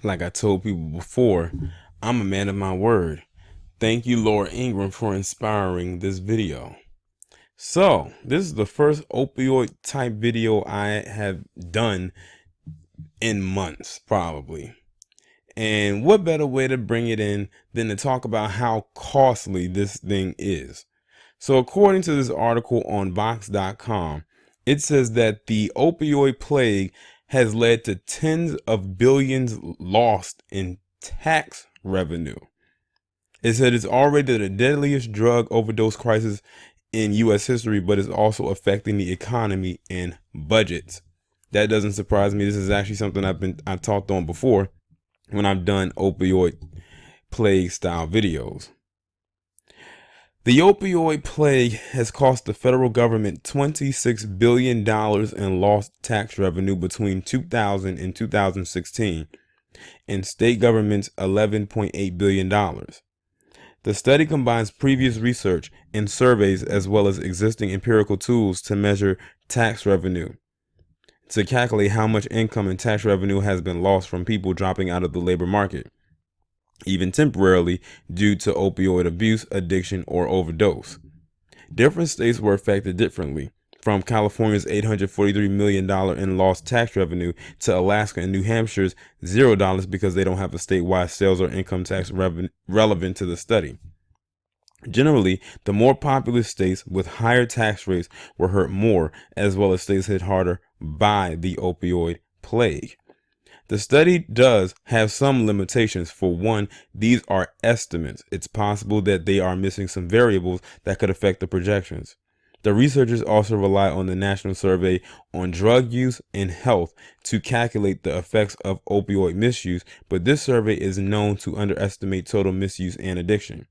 Like I told people before, I'm a man of my word. Thank you, Laura Ingram, for inspiring this video. So, this is the first opioid type video I have done in months, probably. And what better way to bring it in than to talk about how costly this thing is? So, according to this article on Vox.com, it says that the opioid plague has led to tens of billions lost in tax revenue. It said it's already the deadliest drug overdose crisis in U.S. history, but it's also affecting the economy and budgets. That doesn't surprise me. This is actually something I've talked on before when I've done opioid plague style videos. The opioid plague has cost the federal government $26 billion in lost tax revenue between 2000 and 2016, and state governments $11.8 billion. The study combines previous research and surveys as well as existing empirical tools to measure tax revenue, to calculate how much income and tax revenue has been lost from people dropping out of the labor market, even temporarily, due to opioid abuse, addiction, or overdose. Different states were affected differently, from California's $843 million in lost tax revenue to Alaska and New Hampshire's $0 because they don't have a statewide sales or income tax relevant to the study. Generally, the more populous states with higher tax rates were hurt more, as well as states hit harder by the opioid plague. The study does have some limitations. For one, these are estimates. It's possible that they are missing some variables that could affect the projections. The researchers also rely on the National Survey on Drug Use and Health to calculate the effects of opioid misuse, but this survey is known to underestimate total misuse and addiction.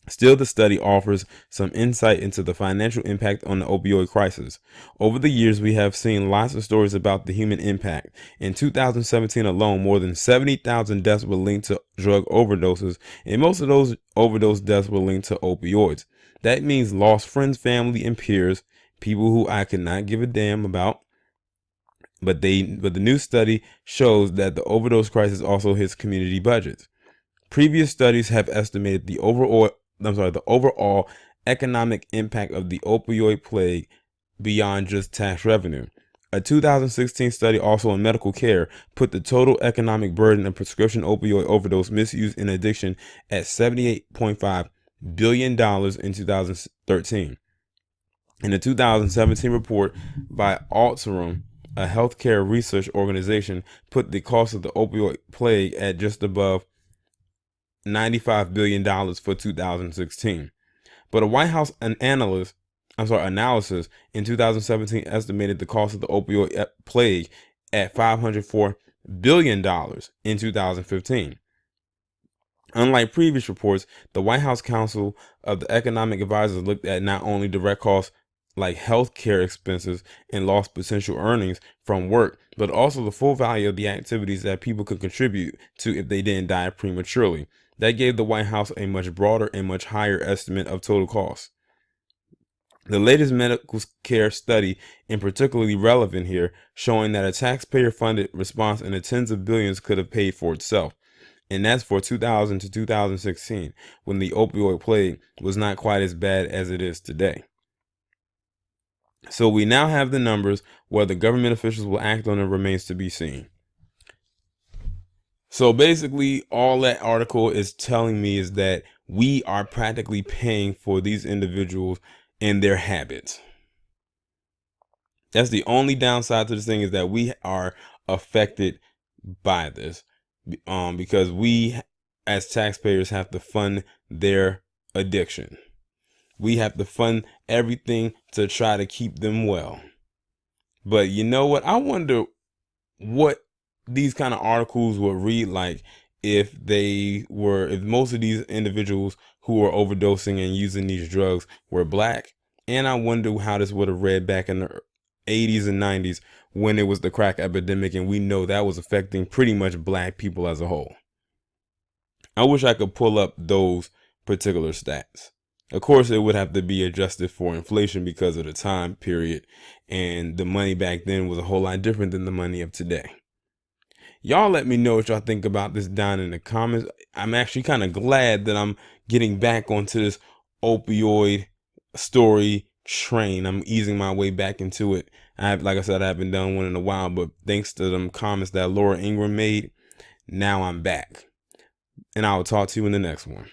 Still, the study offers some insight into the financial impact on the opioid crisis. Over the years, we have seen lots of stories about the human impact. In 2017 alone, more than 70,000 deaths were linked to drug overdoses, and most of those overdose deaths were linked to opioids. That means lost friends, family, and peers, people who I could not give a damn about. But the new study shows that the overdose crisis also hits community budgets. Previous studies have estimated the overall economic impact of the opioid plague beyond just tax revenue. A 2016 study, also on medical care, put the total economic burden of prescription opioid overdose, misuse, and addiction at $78.5 billion in 2013. In a 2017 report by Alterum, a healthcare research organization, put the cost of the opioid plague at just above $95 billion for 2016. But a White House analysis in 2017 estimated the cost of the opioid plague at $504 billion in 2015. Unlike previous reports, the White House Council of the Economic Advisors looked at not only direct costs like health care expenses and lost potential earnings from work, but also the full value of the activities that people could contribute to if they didn't die prematurely. That gave the White House a much broader and much higher estimate of total costs. The latest medical care study, and particularly relevant here, showing that a taxpayer-funded response in the tens of billions could have paid for itself. And that's for 2000 to 2016, when the opioid plague was not quite as bad as it is today. So we now have the numbers. Whether government officials will act on it remains to be seen. So basically, all that article is telling me is that we are practically paying for these individuals and their habits. That's the only downside to this thing, is that we are affected by this, because we as taxpayers have to fund their addiction. We have to fund everything to try to keep them well. But you know what? I wonder what these kind of articles would read like if most of these individuals who are overdosing and using these drugs were black. And I wonder how this would have read back in the 80s and 90s when it was the crack epidemic, and we know that was affecting pretty much black people as a whole. I wish I could pull up those particular stats. Of course, it would have to be adjusted for inflation because of the time period, and the money back then was a whole lot different than the money of today. Y'all let me know what y'all think about this down in the comments. I'm actually kind of glad that I'm getting back onto this opioid story train. I'm easing my way back into it. Like I said, I haven't done one in a while, but thanks to them comments that Laura Ingram made, now I'm back. And I will talk to you in the next one.